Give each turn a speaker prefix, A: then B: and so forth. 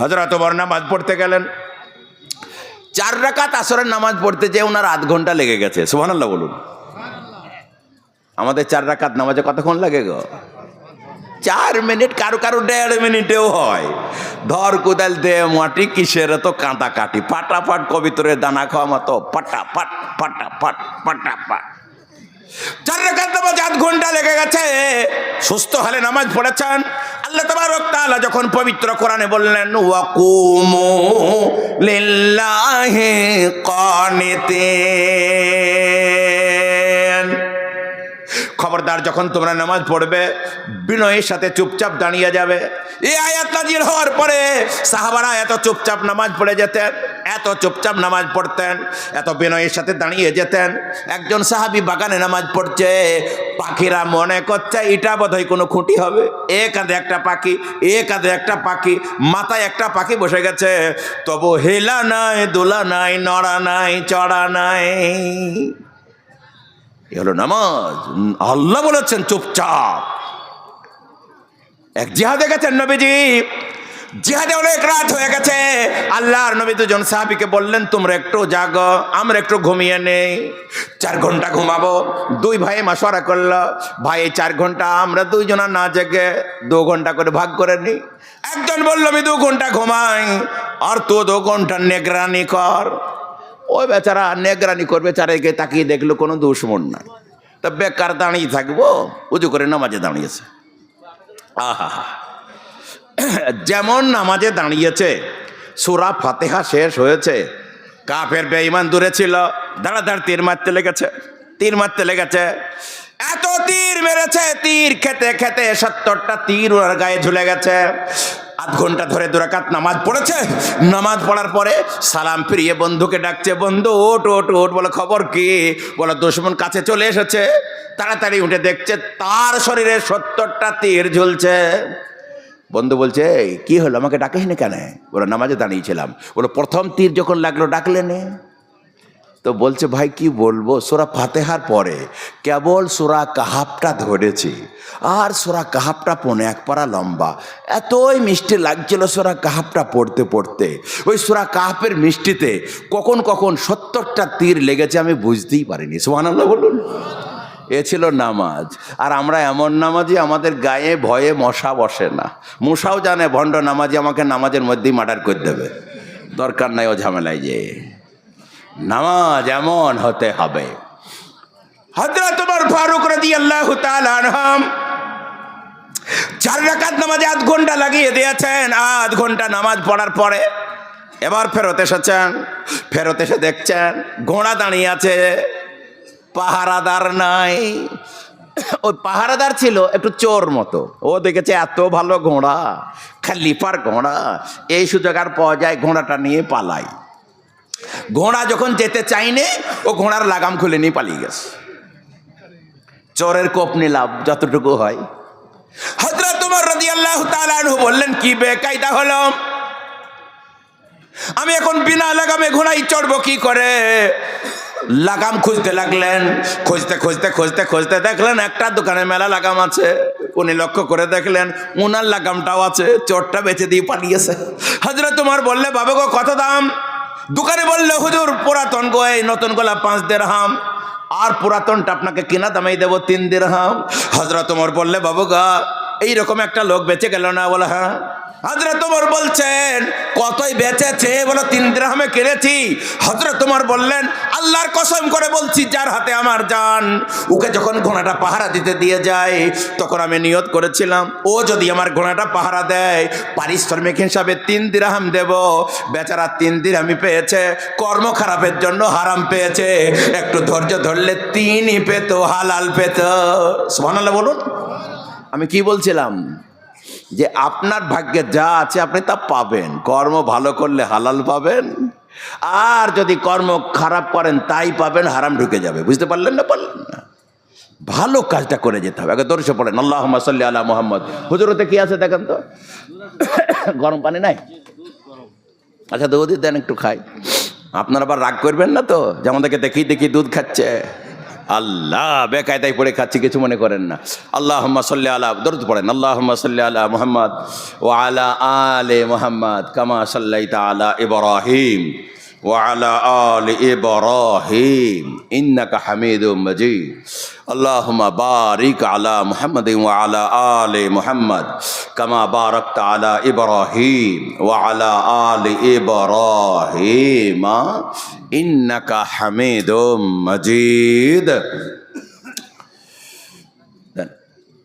A: হযরত ওমর নামাজ পড়তে গেলেন। 4 রাকাত আসরের নামাজ পড়তে যেয়ে ওনার আধ ঘন্টা লেগে গেছে। সুবহানাল্লাহ বলুন। আমাদের 4 রাকাত নামাজে কতক্ষণ লাগে গো? 4 মিনিট, কারো কারো 1.5 মিনিটেও হয়। ধর কোদাল দে মাটি কিসের তো কাঁটা কাটি, ফাটাফাট কবিতরের দানা খাওয়া মতো ফাটাফাট ফাটাফাট ফাটাফাট। 4 রাকাত নামাজ আধ ঘন্টা লেগে গেছে। সুস্থ হলে নামাজ পড়েছেন। আল্লাহ তাবারক তাআলা যখন পবিত্র কোরআনে বললেন ওয়াকুমু লিল্লাহি কানিতিন, খবরদার যখন তোমরা নামাজ পড়বে বিনয়ের সাথে চুপচাপ দাঁড়িয়ে যাবে। এই আয়াত নাজিল হওয়ার পরে সাহাবারা এত চুপচাপ নামাজ পড়ে যেতেন, এত চুপচাপ নামাজ পড়তেন, এত বিনয়ের সাথে দাঁড়িয়ে যেতেন। একজন সাহাবী বাগানে নামাজ পড়ছে, পাখিরা মনে করছে এটা বোধহয় কোনো খুঁটি হবে। এ কাঁধে একটা পাখি, এ কাঁধে একটা পাখি, মাথায় একটা পাখি বসে গেছে, তবু হেলা নাই, দোলা নাই, নড়া নাই, চড়া নাই। এ হলো নামাজ। আল্লাহ বলেছেন চুপচাপ। এক জিহাদে গেছেন নবীজি, জিহাদে অনেক রাত হয়ে গেছে। আল্লাহর নবী দুজন সাহাবীকে বললেন তোমরা একটু জাগো, আমরা একটু ঘুমিয়ে নেই, 4 ঘন্টা ঘুমাবো। 2 ভাই মাশওয়ারা করলো, ভাই 4 ঘন্টা আমরা 2 জনা না জেগে 2 ঘন্টা করে ভাগ করে নিই। একজন বলল আমি 2 ঘন্টা ঘুমাই, আর তো 2 ঘন্টা নিগরানি কর। ওই বেচারা নেগরানি করবে, চারিদিকে তাকিয়ে দেখলো কোনো দুশমন নাই, তা বেকার দাঁড়িয়ে থাকবো, উজু করে নামাজে দাঁড়িয়েছে। আহা, যেমন নামাজে দাঁড়িয়েছে সূরা ফাতিহা শেষ হয়েছে, কাফের বেঈমান দূরে ছিল, দাঁড়াধার তীর মারতে লেগেছে, তীর মারতে লেগেছে। এত তীর মেরেছে, তীর খেতে খেতে 70টা তীর ওর গায়ে ঝুলে গেছে। আধ ঘন্টা ধরে 2 রাকাত নামাজ পড়েছে। নামাজ পড়ার পরে সালাম ফিরিয়ে বন্ধুকে ডাকছে, বন্ধু ওঠ ওঠ ওঠ। বলে খবর কি? বলে দুশমন কাছে চলে এসেছে। তাড়াতাড়ি উঠে দেখছে তার শরীরে 70টা তীর ঝুলছে। বন্ধু বলছে এই কি হলো, আমাকে ডাকিস না কেন? বলে নামাজে দাঁড়িয়েছিলাম। বলে প্রথম তীর যখন লাগলো ডাকলে নে? তো বলছে ভাই কি বলবো, সূরা ফাতিহার পরে কেবল সূরা কাহাফটা ধরেছি, আর সূরা কাহাফটা 1 পারা লম্বা। এতই মিষ্টি লাগছিল সূরা কাহাফটা পড়তে পড়তে, ওই সূরা কাহাফের মিষ্টিতে কখন কখন 70টা তীর লেগেছে আমি বুঝতেই পারিনি। সুবহানাল্লাহ বলুন। এ ছিল নামাজ। আর আমরা এমন নামাজি, আমাদের গায়ে ভয়ে মশা বসে না। মশাও জানে ভণ্ড নামাজি আমাকে নামাজের মধ্যেই মার্ডার করে দেবে, দরকার নাই ও ঝামেলায়। যে নামাজ এমন হতে হবে। হযরত ওমর ফারুক রাদিয়াল্লাহু তাআলা আনহু 4 রাকাত নামাজে আধ ঘন্টা লাগিয়ে দিয়েছেন। আধ ঘন্টা নামাজ পড়ার পরে এবার ফেরত এসেছেন। ফেরত এসে দেখছেন ঘোড়া দাঁড়িয়ে আছে, পাহারাদার নাই। ওই পাহারাদার ছিল একটু চোর মতো, ও দেখেছে এত ভালো ঘোড়া, খলিফার ঘোড়া, এই সুযোগ আর পাওয়া যায়, ঘোড়াটা নিয়ে পালাই। ঘোড়া যখন যেতে চাইনি, ও ঘোড়ার লাগাম খুলে নিয়ে পালিয়ে গেছে। চোরের কোপ নিলাম যতটুকু হয়। হযরত ওমর রাদিয়াল্লাহু তাআলা আনহু বললেন কি বেকায়দা হলো, আমি এখন বিনা লাগামে ঘোড়ায় চড়বো কি করে? লাগাম খুঁজতে লাগলেন। খুঁজতে খুঁজতে খুঁজতে খুঁজতে দেখলেন একটা দোকানে মেলা লাগাম আছে। উনি লক্ষ্য করে দেখলেন উনার লাগামটাও আছে, চোরটা বেচে দিয়ে পালিয়েছে। হযরত ওমর বললে বাবা গো কত দাম? দোকানে বললে হুজুর পুরাতন গো, এই নতুন গোলা 5 দিরহাম, আর পুরাতনটা আপনাকে কিনা দামেই দেবো 3 দিরহাম। হযরত ওমর বললে বাবু গা এইরকম একটা লোক বেঁচে গেল না? বলে হ্যাঁ। হযরত ওমর বলছেন কতই বেচেছে? বলে 3 দিরহামে কিনেছি। হযরত ওমর বললেন আল্লাহর কসম করে বলছি যার হাতে আমার জান, ওকে যখন ঘোড়াটা পাহারা দিতে দিয়ে যায় তখন আমি নিয়ত করেছিলাম ও যদি আমার ঘোড়াটা পাহারা দেয় পারিশ্রমিক হিসাবে 3 দিরহাম দেব। বেচারা 3 দিরহামই পেয়েছে, কর্ম খারাপের জন্য হারাম পেয়েছে। একটু ধৈর্য ধরলে 3ই পেত, হালাল পেত। সুবহানাল্লাহ বলুন। আমি কি বলছিলাম? যে আপনার ভাগ্যে যা আছে আপনি তা পাবেন। কর্ম ভালো করলে হালাল পাবেন, আর যদি কর্ম খারাপ করেন তাই পাবেন, হারাম ঢুকে যাবে। বুঝতে পারলেন না? পারলেন না? ভালো কাজটা করে যেতে হবে। আগে দর্শে পড়েন আল্লাহুম্মা সাল্লি আলা মুহাম্মদ। হুজুরতে কি আছে দেখেন তো, গরম পানি নাই? আচ্ছা দুধই দেন একটু খাই। আপনারা আবার রাগ করবেন না তো যে আমাদেরকে দেখি দেখি দুধ খাচ্ছে? আল্লাহ বেকায়দায় পড়ে খাচ্ছি, কিছু মনে করেন না। আল্লাহুম্মা সাল্লি আলা, দরুদ পড়েন। আল্লাহুম্মা সাল্লি আলা মুহাম্মদ ওয়া আলা আলি মুহাম্মদ কামা সাল্লাইতা আলা ইব্রাহিম ওয়া আলা আলি ইব্রাহিম ইন্নাকা হামিদুম মাজিদ। আল্লাহুম্মা বারিক আলা মুহাম্মাদিন ওয়া আলা আলি মুহাম্মদ কামা বারাকতা আলা ইব্রাহিম ওয়া আলা আলি ইব্রাহিম ইন্নাকা হামিদুম মাজিদ।